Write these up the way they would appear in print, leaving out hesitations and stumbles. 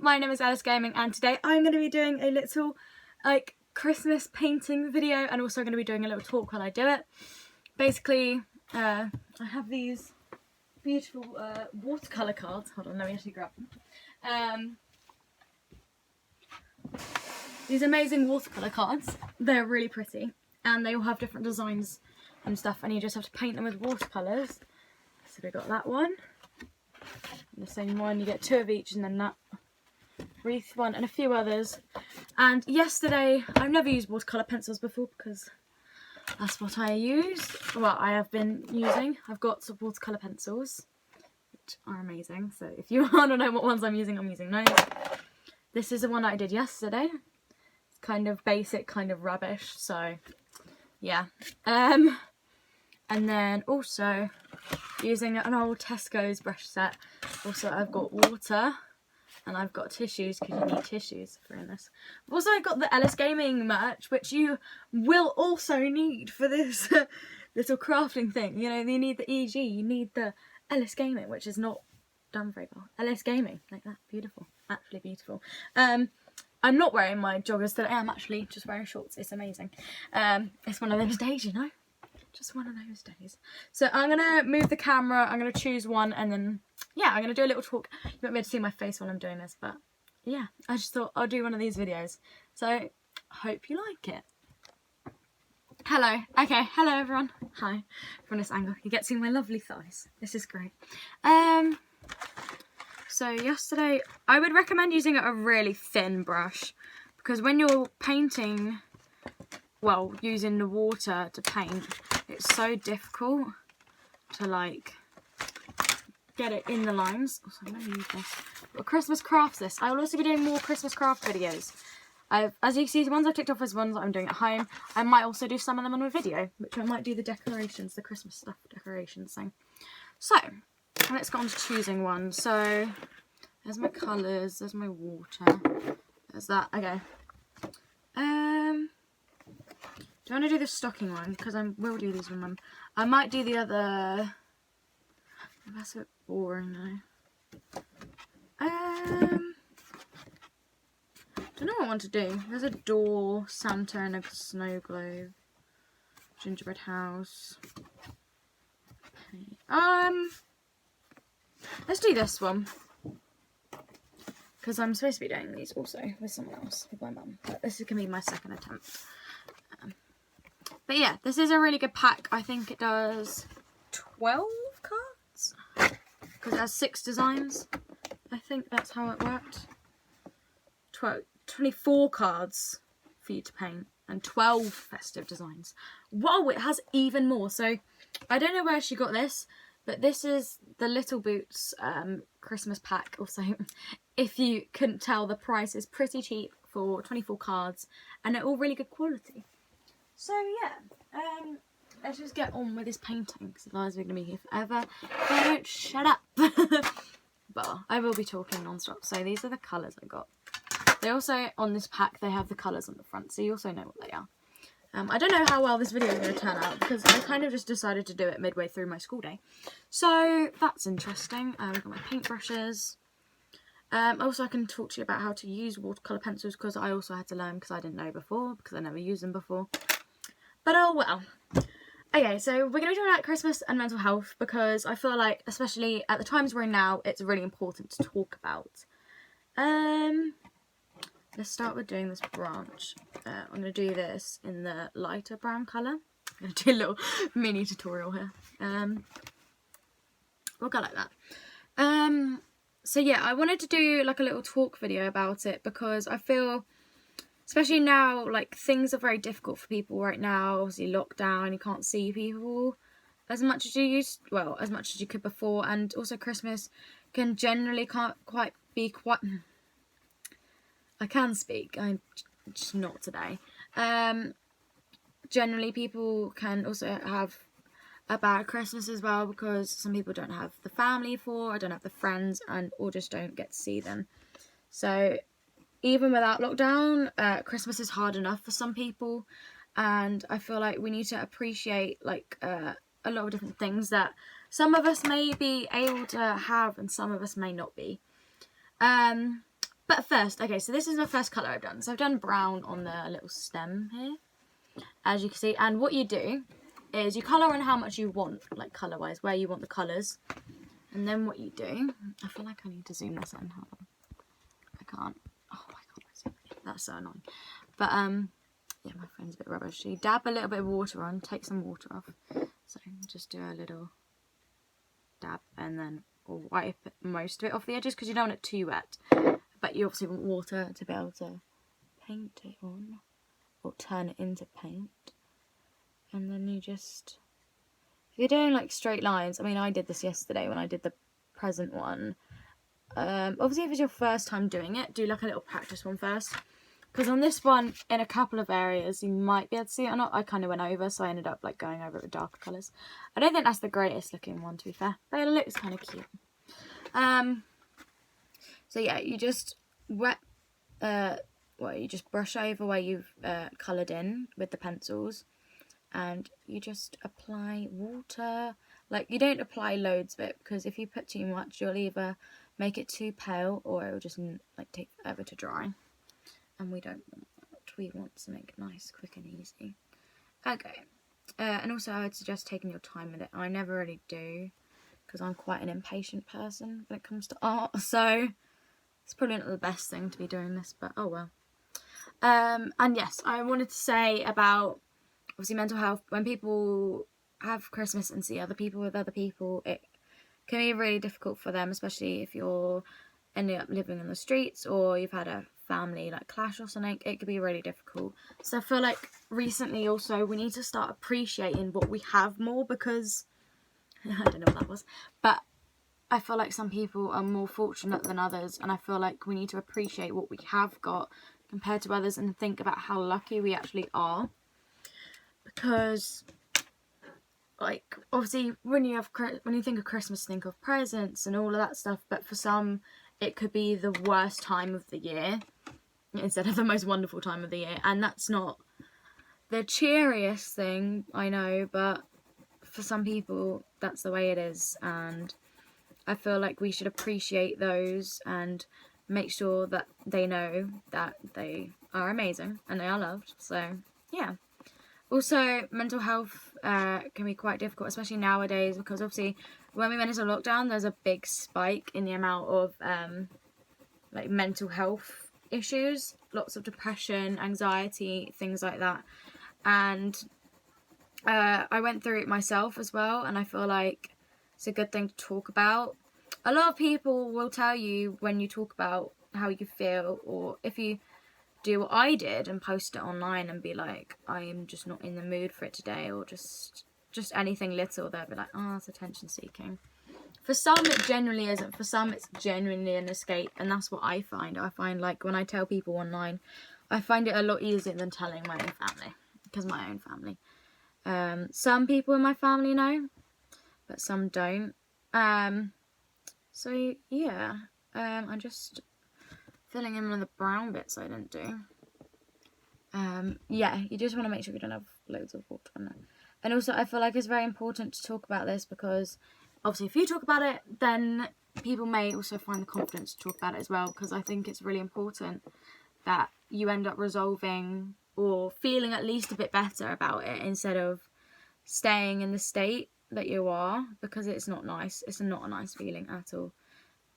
my name is Alice Gaming and today I'm going to be doing a little Christmas painting video and also going to be doing a little talk while I do it. Basically, I have these beautiful watercolour cards. Hold on, let me actually grab them. These amazing watercolour cards. They're really pretty and they all have different designs and stuff and you just have to paint them with watercolours. So we got that one. And the same one, you get 2 of each and then that wreath one and a few others. And yesterday, I've never used watercolour pencils before because that's what I use. Well, I have been using. I've got some watercolour pencils, which are amazing. So if you want to know what ones I'm using those. This is the one that I did yesterday. It's kind of basic, kind of rubbish. So yeah. And then also using an old Tesco's brush set. Also, I've got water and I've got tissues because you need tissues for in this. I've also got the Alice Gaming merch, which you will also need for this little crafting thing. You know, you need the EG, you need the Alice Gaming, which is not done very well. Alice Gaming, like that, beautiful, actually beautiful. I'm not wearing my joggers today. I'm actually just wearing shorts. It's amazing. It's one of those days, you know. Just one of those days. So I'm going to move the camera, I'm going to choose one and then, yeah, I'm going to do a little talk. You won't be able to see my face while I'm doing this, but yeah, I just thought I'll do one of these videos. So, hope you like it. Hello. Okay, hello everyone. Hi. From this angle, you get to see my lovely thighs. This is great. So yesterday, I would recommend using a really thin brush because when you're painting, well, using the water to paint, it's so difficult to like get it in the lines. Oh, sorry, let me use this. But Christmas crafts this. I will also be doing more Christmas craft videos. As you can see, the ones I've ticked off as ones that I'm doing at home. I might also do some of them on a video, which I might do the decorations, the Christmas stuff decorations thing. So, let's go on to choosing one. So, there's my colours, there's my water, there's that. Okay. Do you want to do the stocking one? Because I will do these one. I might do the other. That's a bit boring now. Don't know what I want to do. There's a door, Santa, and a snow globe. Gingerbread house. Okay. Let's do this one. Because I'm supposed to be doing these also with someone else, with my mum. But this is going to be my second attempt. But yeah, this is a really good pack. I think it does 12 cards. Because it has 6 designs. I think that's how it worked. 24 cards for you to paint. And 12 festive designs. Whoa, it has even more. So, I don't know where she got this. But this is the Little Boots Christmas pack. Also, if you couldn't tell, the price is pretty cheap for 24 cards. And they're all really good quality. So yeah, let's just get on with this painting because otherwise we're going to be here forever if I don't shut up. But I will be talking non-stop. So these are the colours I got. They also, on this pack, they have the colours on the front, so you also know what they are. I don't know how well this video is going to turn out because I kind of just decided to do it midway through my school day. So that's interesting. We've got my paintbrushes. Also, I can talk to you about how to use watercolour pencils because I also had to learn because I didn't know before because I never used them before. But oh well. Okay, so we're going to be talking about Christmas and mental health because I feel like, especially at the times we're in now, it's really important to talk about. Let's start with doing this branch. I'm going to do this in the lighter brown colour. I'm going to do a little mini tutorial here. We'll go like that. So yeah, I wanted to do like a little talk video about it because I feel, especially now, like things are very difficult for people right now. Obviously lockdown, you can't see people as much as you used, well, as much as you could before. And also Christmas can generally I can speak, I'm just not today. Generally people can also have a bad Christmas as well because some people don't have the family or don't have the friends or just don't get to see them. So even without lockdown, Christmas is hard enough for some people, and I feel like we need to appreciate like a lot of different things that some of us may be able to have and some of us may not be. But first, okay, so this is the first colour I've done. So I've done brown on the little stem here, as you can see. And what you do is you colour on how much you want, like colour-wise, where you want the colours. And then what you do, I feel like I need to zoom this in. Hold on. I can't. Oh my god, that's so annoying. But yeah, my phone's a bit rubbish. So you dab a little bit of water on, take some water off. So just do a little dab and then wipe most of it off the edges because you don't want it too wet. But you obviously want water to be able to paint it on or turn it into paint. And then you just, if you're doing like straight lines, I mean, I did this yesterday when I did the present one. Obviously, if it's your first time doing it, do like a little practice one first. Because on this one, in a couple of areas, you might be able to see it or not. I kind of went over, so I ended up like going over it with darker colours. I don't think that's the greatest looking one, to be fair, but it looks kind of cute. So yeah, you just you just brush over where you've coloured in with the pencils, and you just apply water. Like, you don't apply loads of it, because if you put too much, you'll either make it too pale or it'll just like take forever to dry. And we don't want that. We want to make it nice, quick and easy. Okay. And also I would suggest taking your time with it. I never really do, because I'm quite an impatient person when it comes to art. So it's probably not the best thing to be doing this, but oh well. And yes, I wanted to say about, obviously, mental health. When people have Christmas and see other people with other people, it can be really difficult for them, especially if you're ending up living in the streets or you've had a family like clash or something. It could be really difficult. So I feel like recently also we need to start appreciating what we have more, because I don't know what that was, but I feel like some people are more fortunate than others, and I feel like we need to appreciate what we have got compared to others and think about how lucky we actually are. Because, like, obviously when you think of Christmas, think of presents and all of that stuff, but for some it could be the worst time of the year instead of the most wonderful time of the year, and that's not the cheeriest thing, I know, but for some people that's the way it is, and I feel like we should appreciate those and make sure that they know that they are amazing and they are loved. So yeah. Also, mental health can be quite difficult, especially nowadays, because obviously when we went into lockdown, there's a big spike in the amount of like mental health issues, lots of depression, anxiety, things like that. And I went through it myself as well, and I feel like it's a good thing to talk about. A lot of people will tell you when you talk about how you feel, or if you do what I did and post it online and be like, I am just not in the mood for it today, or just anything little, they'll be like, oh, it's attention seeking. For some it genuinely isn't. For some it's genuinely an escape, and that's what I find. I find like when I tell people online, I find it a lot easier than telling my own family, because my own family. Some people in my family know, but some don't. So yeah, I'm just filling in one of the brown bits I didn't do. Yeah, you just want to make sure you don't have loads of water in there. And also, I feel like it's very important to talk about this, because obviously if you talk about it, then people may also find the confidence to talk about it as well, because I think it's really important that you end up resolving or feeling at least a bit better about it, instead of staying in the state that you are, because it's not nice. It's not a nice feeling at all,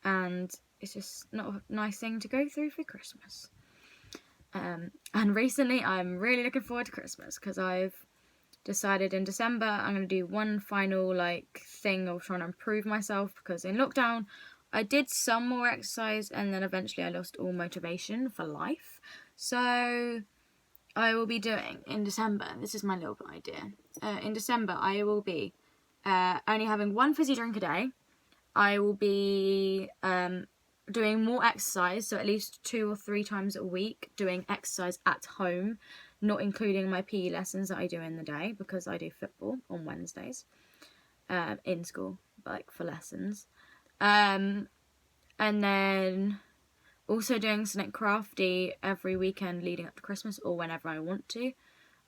and it's just not a nice thing to go through for Christmas. And recently I'm really looking forward to Christmas, because I've decided in December I'm going to do one final like thing of trying to improve myself, because in lockdown I did some more exercise and then eventually I lost all motivation for life. So I will be doing in December, this is my little idea, in December I will be only having one fizzy drink a day. I will be doing more exercise, so at least 2 or 3 times a week doing exercise at home, not including my PE lessons that I do in the day, because I do football on Wednesdays in school, like for lessons. And then also doing something crafty every weekend leading up to Christmas, or whenever I want to.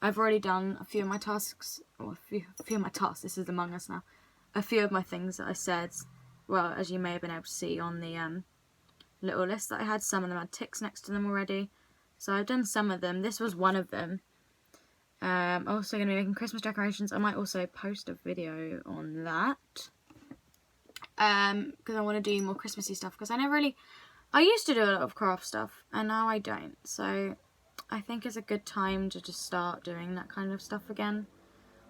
I've already done a few of my tasks, or a few of my tasks, this is Among Us now, a few of my things that I said, well, as you may have been able to see on the little list that I had. Some of them had ticks next to them already. So I've done some of them. This was one of them. I'm also going to be making Christmas decorations. I might also post a video on that. Because I want to do more Christmassy stuff. Because I used to do a lot of craft stuff. And now I don't. So I think it's a good time to just start doing that kind of stuff again.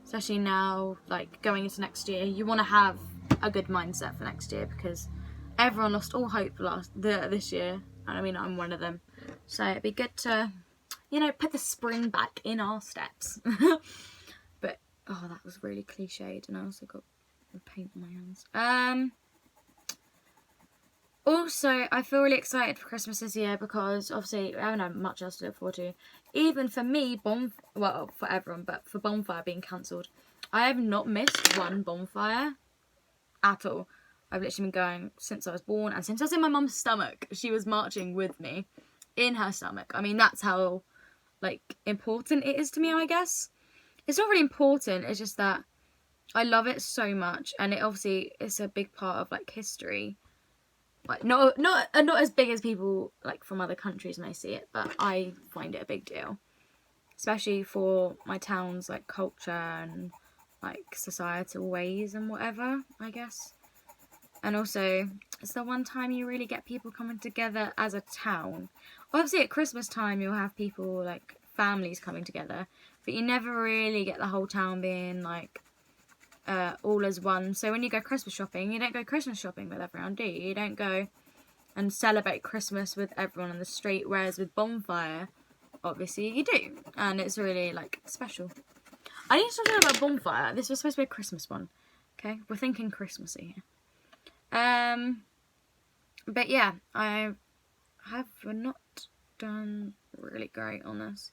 Especially now, like, going into next year. You want to have a good mindset for next year. Because everyone lost all hope this year. And I mean, I'm one of them. So it'd be good to, you know, put the spring back in our steps. But, oh, that was really cliched. And I also got paint on my hands. Also, I feel really excited for Christmas this year because obviously I haven't had much else to look forward to. Even for me, well, for everyone, but for Bonfire being cancelled, I have not missed one Bonfire at all. I've literally been going since I was born, and since I was in my mum's stomach, she was marching with me in her stomach. I mean, that's how, like, important it is to me, I guess. It's not really important, it's just that I love it so much, and it obviously is a big part of, like, history. Like, not as big as people, like, from other countries may see it, but I find it a big deal. Especially for my town's, like, culture and, like, societal ways and whatever, I guess. And also, it's the one time you really get people coming together as a town. Obviously, at Christmas time, you'll have people, like, families coming together. But you never really get the whole town being, like, all as one. So when you go Christmas shopping, you don't go Christmas shopping with everyone, do you? You don't go and celebrate Christmas with everyone on the street. Whereas with Bonfire, obviously, you do. And it's really, like, special. I need to talk about Bonfire. This was supposed to be a Christmas one. Okay? We're thinking Christmassy here. But yeah, I have not done really great on this.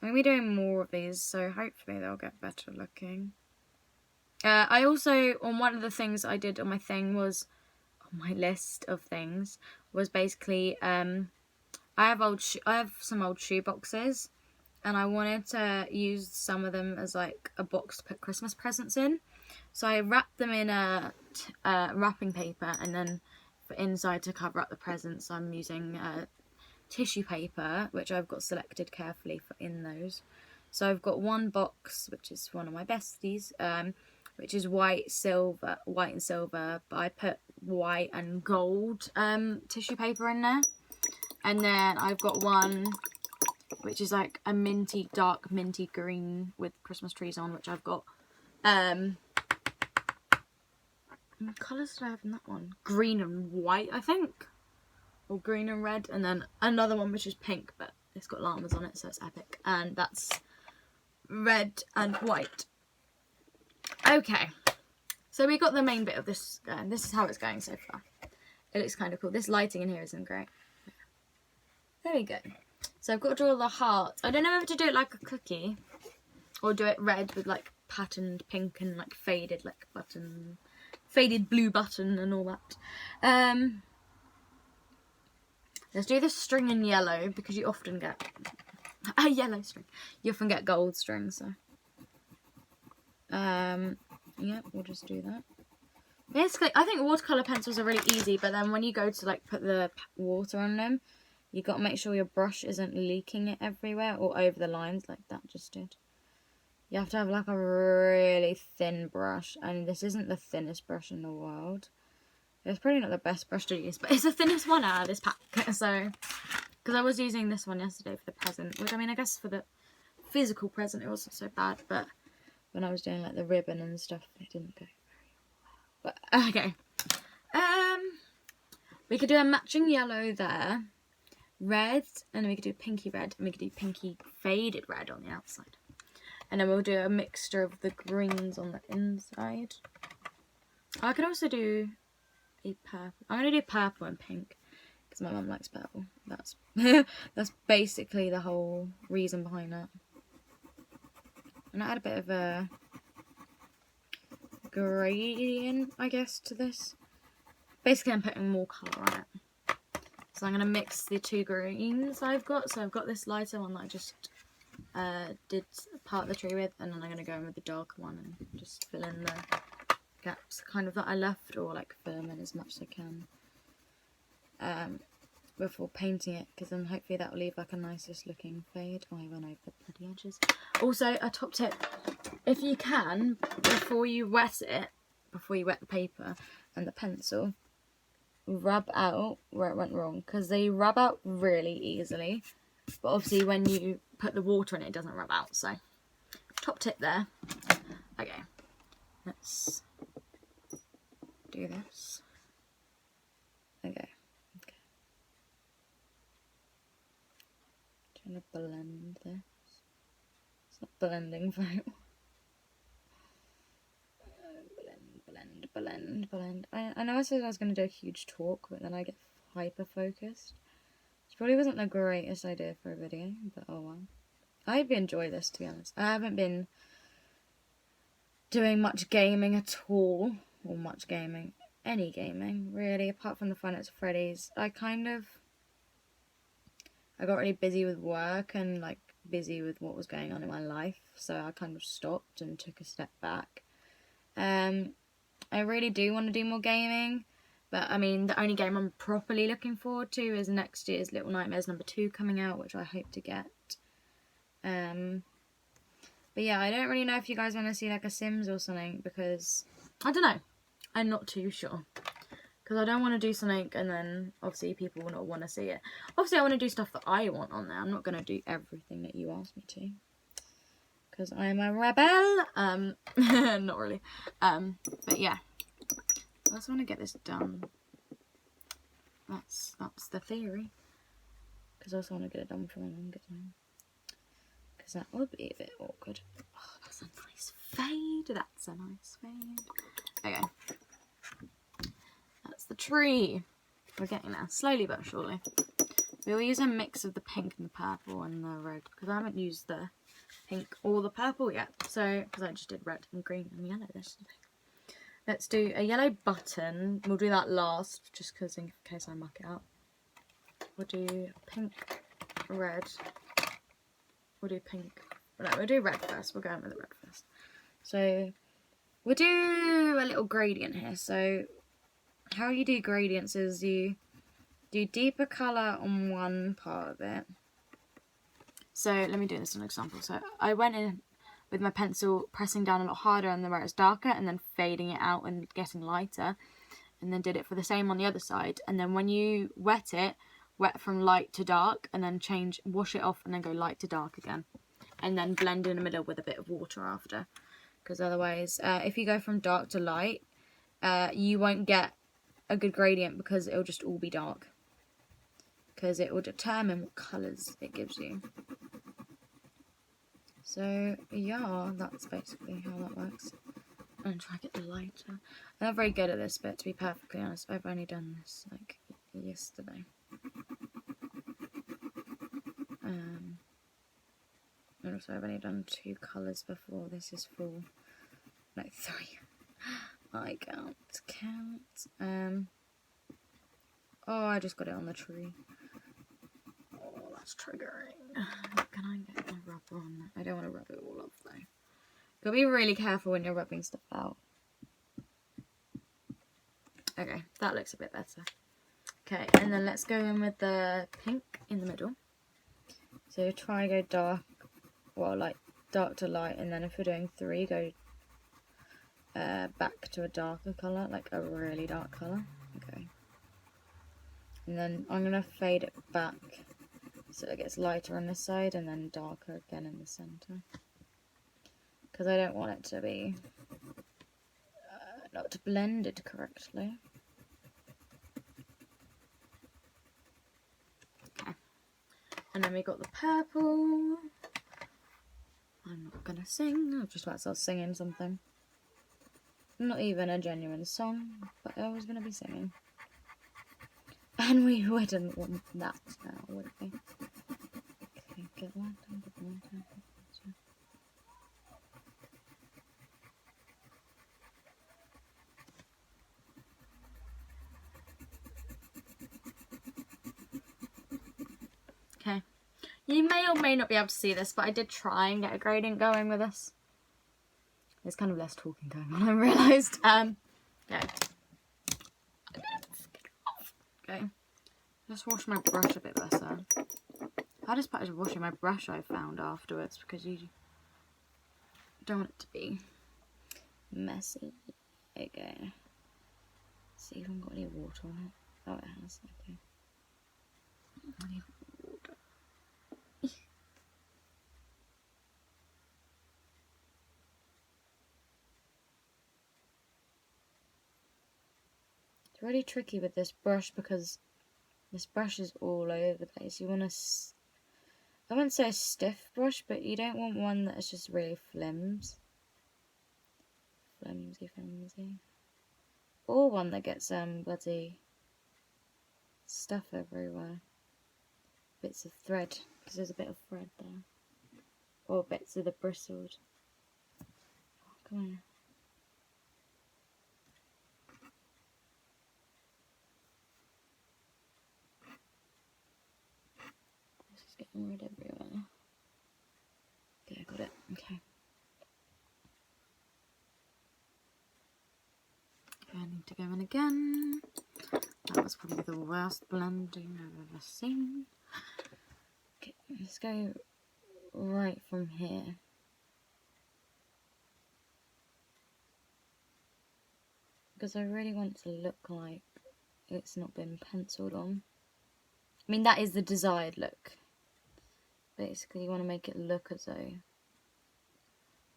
I'm going to be doing more of these, so hopefully they'll get better looking. I also, on one of the things I did on my thing was, on my list of things, was basically, I have some old shoe boxes, and I wanted to use some of them as, like, a box to put Christmas presents in. So I wrapped them in a wrapping paper, and then for inside to cover up the presents, I'm using tissue paper, which I've got selected carefully for in those. So I've got one box, which is one of my besties, which is white and silver, but I put white and gold tissue paper in there. And then I've got one which is like a dark minty green with Christmas trees on, which I've got what colours did I have in that one? Green and white, I think. Or green and red. And then another one which is pink, but it's got llamas on it, so it's epic. And that's red and white. Okay. So we got the main bit of this going. This is how it's going so far. It looks kind of cool. This lighting in here isn't great. There we go. So I've got to draw the heart. I don't know whether to do it like a cookie or do it red with like patterned pink and like faded like button. Faded blue button and all that. Let's do the string in yellow because you often get a yellow string. You often get gold string, so yeah, we'll just do that. Basically, I think watercolor pencils are really easy, but then when you go to like put the water on them, you got to make sure your brush isn't leaking it everywhere or over the lines like that just did. You have to have like a really thin brush, and this isn't the thinnest brush in the world. It's probably not the best brush to use, but it's the thinnest one out of this pack. So, because I was using this one yesterday for the present, which I mean, I guess for the physical present it wasn't so bad, but when I was doing like the ribbon and stuff, it didn't go very well. But okay, we could do a matching yellow there, red, and then we could do pinky red, and we could do pinky faded red on the outside. And then we'll do a mixture of the greens on the inside. I could also do a purple. I'm going to do purple and pink because my mum likes purple. That's that's basically the whole reason behind that. And I add a bit of a gradient, I guess, to this. Basically, I'm putting more colour on it. So I'm going to mix the two greens I've got. So I've got this lighter one that I just did part of the tree with, and then I'm going to go in with the darker one and just fill in the gaps kind of that I left, or like fill them in as much as I can. before painting it, because then hopefully that will leave like a nicest looking fade. Oh, I went over the bloody edges. Also, a top tip, if you can, before you wet it, before you wet the paper and the pencil, rub out where it went wrong, because they rub out really easily, but obviously when you put the water in it doesn't rub out. So top tip there. Okay, let's do this. Okay, trying to blend this. It's not blending very well. Blend. I know I said I was going to do a huge talk, but then I get hyper focused. Which probably wasn't the greatest idea for a video, but oh well. I hope you enjoy this, to be honest. I haven't been doing much gaming at all, or much gaming, any gaming really, apart from the Five Nights at Freddy's. I got really busy with work and like busy with what was going on in my life, so I kind of stopped and took a step back. I really do want to do more gaming, but I mean, the only game I'm properly looking forward to is next year's Little Nightmares #2 coming out, which I hope to get. But yeah, I don't really know if you guys want to see like a Sims or something, because I don't know. I'm not too sure, because I don't want to do something and then obviously people will not want to see it. Obviously, I want to do stuff that I want on there. I'm not going to do everything that you ask me to, because I'm a rebel. Not really. But yeah, I just want to get this done. That's the theory. Because I also want to get it done for a longer time, because that would be a bit awkward. Oh, that's a nice fade. That's a nice fade. Okay, that's the tree. We're getting there, slowly but surely. We'll use a mix of the pink and the purple and the red, because I haven't used the pink or the purple yet. So, because I just did red and green and yellow yesterday. Let's do a yellow button. We'll do that last, just because in case I muck it up. We'll do pink, red. We'll do pink. No, we'll do red first. We're going with the red first. So, we'll do a little gradient here. So, how you do gradients is you do deeper colour on one part of it. So, let me do this as an example. So, I went in with my pencil, pressing down a lot harder and then where it's darker, and then fading it out and getting lighter, and then did it for the same on the other side. And then when you wet it, wet from light to dark, and then wash it off and then go light to dark again, and then blend in the middle with a bit of water after, because otherwise if you go from dark to light, you won't get a good gradient, because it'll just all be dark, because it will determine what colours it gives you. So yeah, that's basically how that works. And try to get lighter. I'm not very good at this bit, to be perfectly honest. I've only done this like yesterday. And also I've only done 2 colours before. This is full. No, 3. I can't count. Oh, I just got it on the tree. Oh, that's triggering. Can I get my rubber on that? I don't want to rub it all off though. Gotta be really careful when you're rubbing stuff out. Okay, that looks a bit better. Okay, and then let's go in with the pink in the middle. So try go dark, well, like dark to light, and then if you're doing 3, go back to a darker colour, like a really dark colour. Okay. And then I'm going to fade it back so it gets lighter on this side and then darker again in the centre. Because I don't want it to be not blended correctly. Okay. And then we got the purple. I'm not going to sing. I'm just about to start singing something. Not even a genuine song, but I was going to be singing. And we wouldn't want that now, would we? Okay, get one down, get one down. Okay. You may or may not be able to see this, but I did try and get a gradient going with this. There's kind of less talking going on, I realised. Okay. Okay. Just wash my brush a bit better. Hardest part is washing my brush, I found afterwards, because you don't want it to be messy. Okay. See if I've got any water on it. Oh, it has. Okay. I need water. It's really tricky with this brush because this brush is all over the place. You want to, I wouldn't say a stiff brush, but you don't want one that is just really flimsy. Or one that gets bloody stuff everywhere. Bits of thread, because there's a bit of thread there. Or bits of the bristled. Oh, come on. This is getting red everywhere. Okay, I got it. Okay. I need to go in again. That was probably the worst blending I've ever seen. Okay, let's go right from here. Because I really want it to look like it's not been penciled on. I mean, that is the desired look. Basically, you want to make it look as though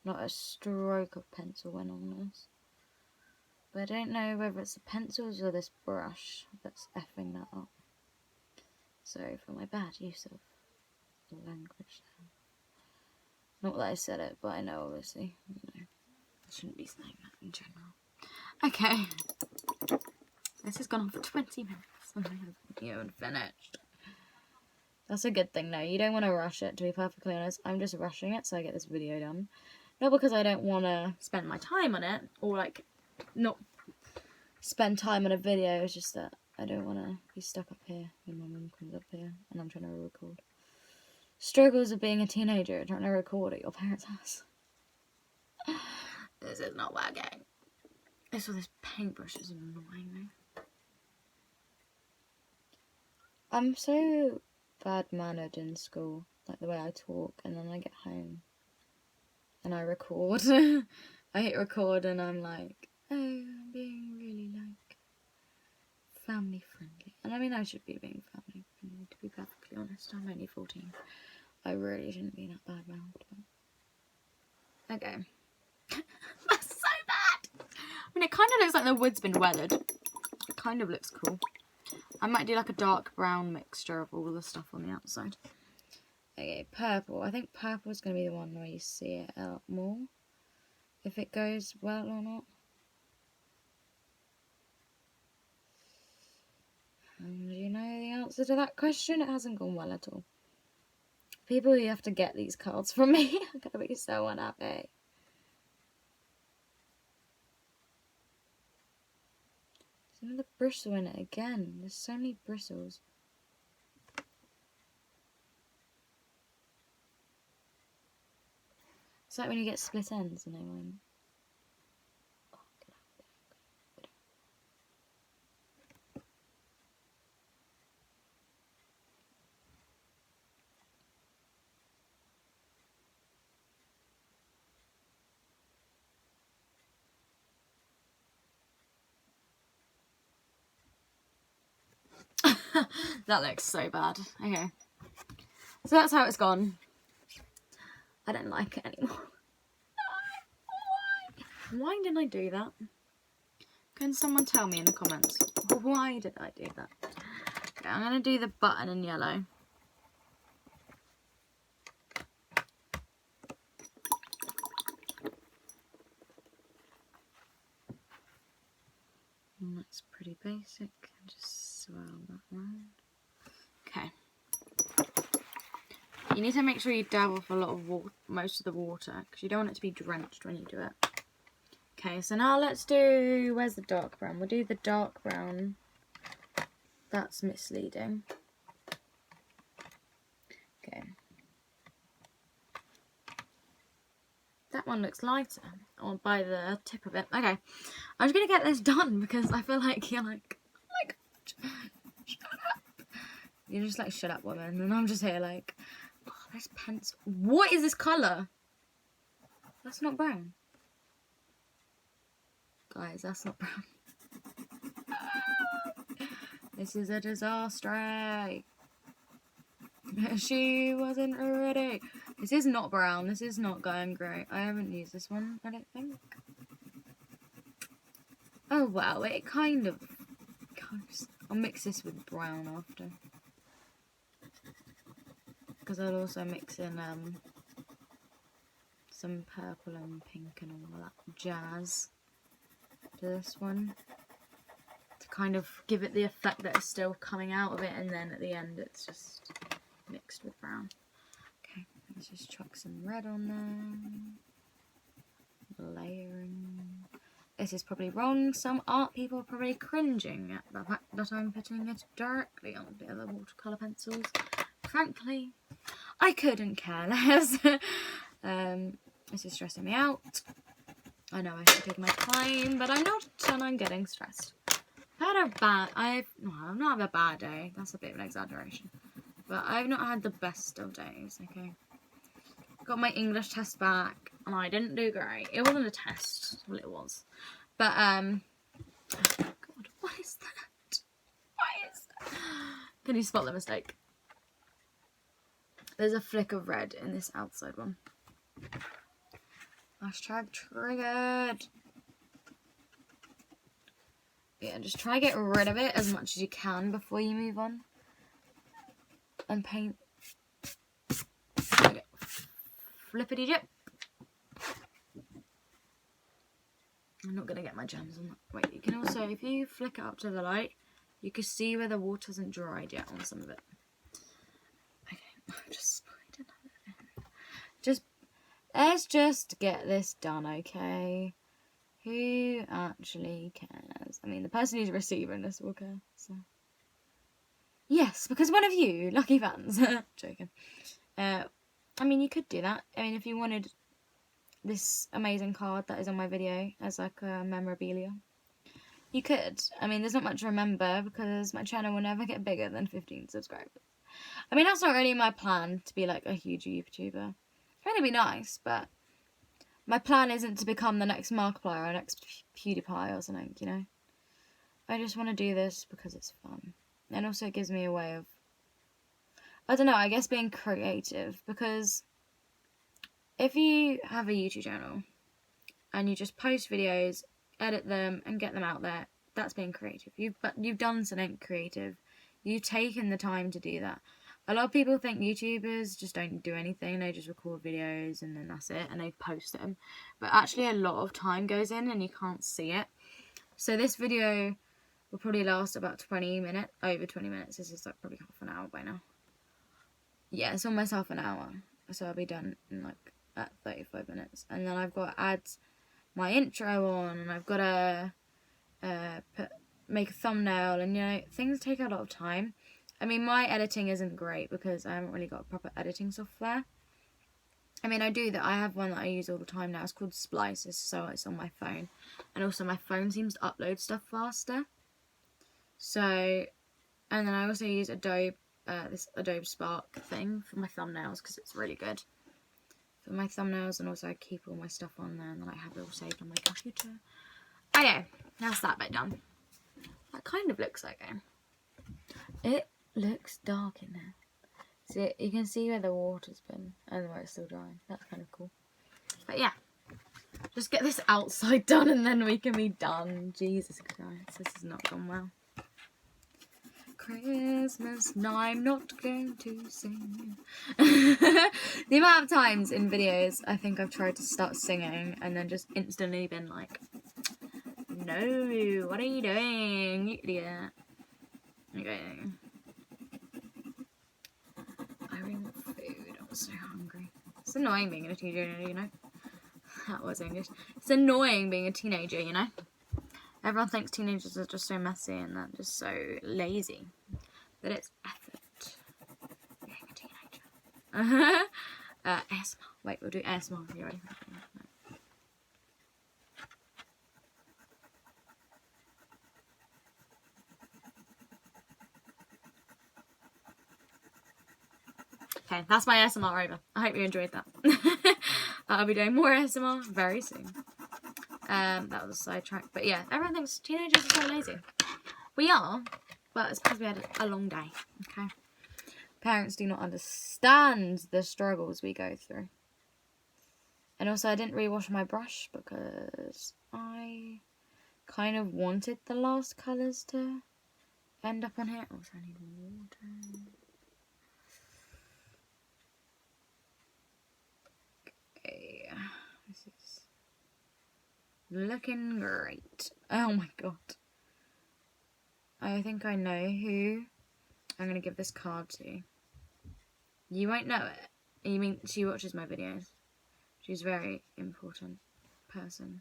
not a stroke of pencil went on this. But I don't know whether it's the pencils or this brush that's effing that up. Sorry for my bad use of language there. Not that I said it, but I know obviously. You know, I shouldn't be saying that in general. Okay. This has gone on for 20 minutes and I haven't even finished. That's a good thing though. You don't want to rush it, to be perfectly honest. I'm just rushing it so I get this video done. Not because I don't want to spend my time on it, or like not spend time on a video, it's just that I don't want to be stuck up here when my mum comes up here and I'm trying to record. Struggles of being a teenager, trying to record at your parents' house. This is not working. This paintbrush is annoying me. I'm so bad-mannered in school, like the way I talk, and then I get home and I record. I hit record and I'm like, oh, I'm being really like family friendly. And I mean, I should be being family friendly, to be perfectly honest. I'm only 14. I really shouldn't be that bad mouthed. Okay. That's so bad! I mean, it kind of looks like the wood's been weathered. It kind of looks cool. I might do like a dark brown mixture of all the stuff on the outside. Okay, purple. I think purple is going to be the one where you see it a lot more. If it goes well or not. And do you know the answer to that question? It hasn't gone well at all. People who have to get these cards from me are going to be so unhappy. There's another bristle in it again. There's so many bristles. It's like when you get split ends and they won't. Oh, get out. That looks so bad. Okay. So that's how it's gone. I don't like it anymore. Why did I do that? Can someone tell me in the comments? Why did I do that? Okay, I'm going to do the button in yellow. And that's pretty basic. Just swirl that round. Okay. You need to make sure you dab off a lot of water, most of the water, because you don't want it to be drenched when you do it. Okay, so now let's do, where's the dark brown? We'll do the dark brown. That's misleading. Okay. That one looks lighter, or by the tip of it. Okay, I'm just going to get this done because I feel like you're like, oh my god, shut up. You're just like, shut up, woman. And I'm just here like, oh, there's pencil. What is this colour? That's not brown. Guys, that's not brown. This is a disaster. She wasn't ready. This is not brown. This is not going great. I haven't used this one, I don't think. Oh, well, it kind of... I'll mix this with brown after. Because I'll also mix in some purple and pink and all that jazz to this one. To kind of give it the effect that it's still coming out of it, and then at the end it's just mixed with brown. Okay, let's just chuck some red on there. Layering. This is probably wrong. Some art people are probably cringing at the fact that I'm putting it directly on the other watercolour pencils. Frankly, I couldn't care less. This is stressing me out. I know I should take my time, but I'm not, and I'm getting stressed. I've not had a bad day. That's a bit of an exaggeration. But I've not had the best of days, okay? Got my English test back, and I didn't do great. It wasn't a test. Well, it was. But, oh God, what is that? What is that? Can you spot the mistake? There's a flick of red in this outside one. Hashtag triggered. Yeah, just try to get rid of it as much as you can before you move on. And paint. Okay. Flippity dip. I'm not going to get my gems on that. Wait, you can also, if you flick it up to the light, you can see where the water hasn't dried yet on some of it. Okay, I've just sprayed another. Let's just get this done, okay? Who actually cares? I mean, the person who's receiving this will care, so. Yes, because one of you, lucky fans. Joking. I mean, you could do that. I mean, if you wanted this amazing card that is on my video as like a memorabilia, you could. I mean, there's not much to remember because my channel will never get bigger than 15 subscribers. I mean, that's not really my plan, to be like a huge YouTuber. It'd be nice, but my plan isn't to become the next Markiplier or next PewDiePie or something, you know? I just want to do this because it's fun. And also it gives me a way of, I don't know, I guess being creative. Because if you have a YouTube channel and you just post videos, edit them and get them out there, that's being creative. You've done something creative. You've taken the time to do that. A lot of people think YouTubers just don't do anything. They just record videos and then that's it. And they post them. But actually a lot of time goes in and you can't see it. So this video will probably last about 20 minutes. Over 20 minutes. This is like probably half an hour by now. Yeah, it's almost half an hour. So I'll be done in like at 35 minutes. And then I've got to add my intro on. And I've got to make a thumbnail. And, you know, things take a lot of time. I mean, my editing isn't great because I haven't really got a proper editing software. I mean, I do that. I have one that I use all the time now. It's called Splice, so it's on my phone. And also my phone seems to upload stuff faster. So, and then I also use Adobe, this Adobe Spark thing for my thumbnails because it's really good for my thumbnails. And also I keep all my stuff on there and then I have it all saved on my computer. Okay, that's that bit done. That kind of looks like it looks dark in there. See, you can see where the water's been and where it's still drying. That's kind of cool. But yeah, just get this outside done and then we can be done. Jesus Christ, this has not gone well. Christmas, no, I'm not going to sing. The amount of times in videos I think I've tried to start singing and then just instantly been like, no, what are you doing, you idiot? Okay. I want food. I'm so hungry. It's annoying being a teenager, you know? That was English. It's annoying being a teenager, you know? Everyone thinks teenagers are just so messy and they're just so lazy. But it's effort being a teenager. ASMR. Wait, we'll do ASMR. Are you ready? Okay, that's my ASMR over. I hope you enjoyed that. I'll be doing more ASMR very soon. That was a sidetrack. But yeah, everyone thinks teenagers are so lazy. We are, but it's because we had a long day. Okay. Parents do not understand the struggles we go through. And also, I didn't rewash my brush because I kind of wanted the last colours to end up on here. Also, I need water. Okay. This is looking great. Oh my god. I think I know who I'm going to give this card to. You won't know it. You mean she watches my videos? She's a very important person.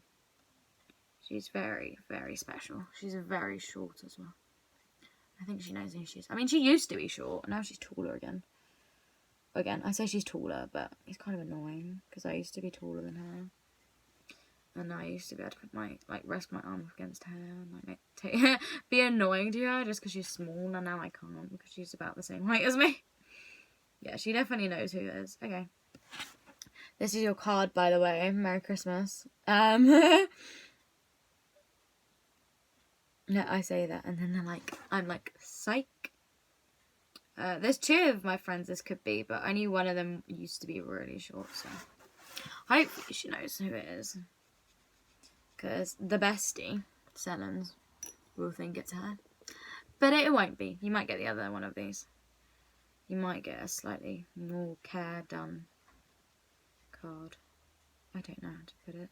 She's very, very special. She's very short as well. I think she knows who she is. I mean, she used to be short. Now she's taller again. Again, I say she's taller, but it's kind of annoying because I used to be taller than her. And I used to be able to put my, rest my arm against her and, be annoying to her just because she's small. And now I can't because she's about the same height as me. Yeah, she definitely knows who it is. Okay. This is your card, by the way. Merry Christmas. No, I say that and then they're like, I'm like, psych. There's two of my friends this could be, but I knew one of them used to be really short, so hopefully she knows who it is. Because the bestie, Sellens, will think it's her. But it won't be. You might get the other one of these. You might get a slightly more care done card. I don't know how to put it.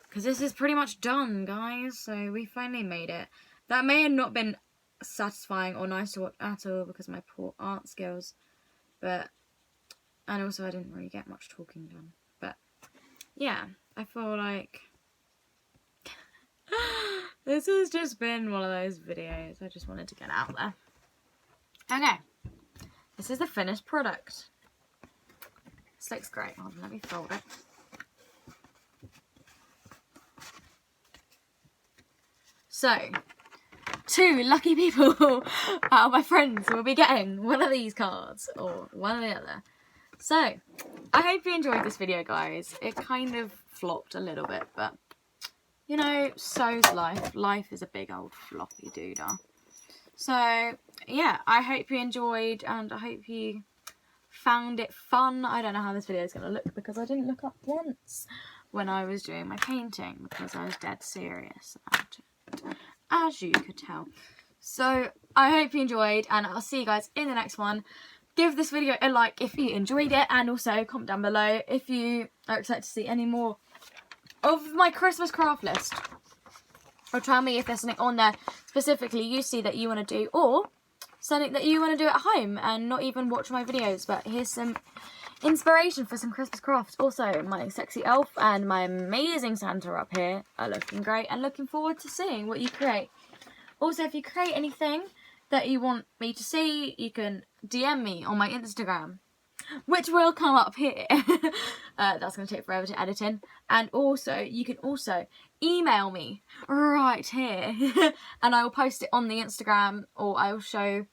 Because this is pretty much done, guys. So we finally made it. That may have not been satisfying or nice to watch at all because of my poor art skills. And also I didn't really get much talking done. But yeah, I feel like this has just been one of those videos. I just wanted to get out there. Okay. This is the finished product. This looks great. Hold on, let me fold it. So, 2 lucky people out of my friends will be getting one of these cards or one or the other. So, I hope you enjoyed this video, guys. It kind of flopped a little bit, but you know, so's life. Life is a big old floppy doodah. So, yeah, I hope you enjoyed and I hope you found it fun. I don't know how this video is going to look because I didn't look up once when I was doing my painting because I was dead serious about it, as you could tell. So I hope you enjoyed and I'll see you guys in the next one. Give this video a like if you enjoyed it and also comment down below if you are excited to see any more of my Christmas craft list. Or tell me if there's something on there specifically you see that you want to do or something that you want to do at home and not even watch my videos, but here's some inspiration for some Christmas crafts. Also, my sexy elf and my amazing Santa up here are looking great and looking forward to seeing what you create. Also, if you create anything that you want me to see, you can DM me on my Instagram, which will come up here. That's going to take forever to edit in. And also, you can also email me right here and I will post it on the Instagram or I will show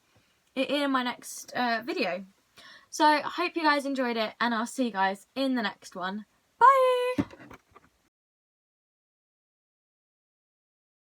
it in my next video. So I hope you guys enjoyed it and I'll see you guys in the next one.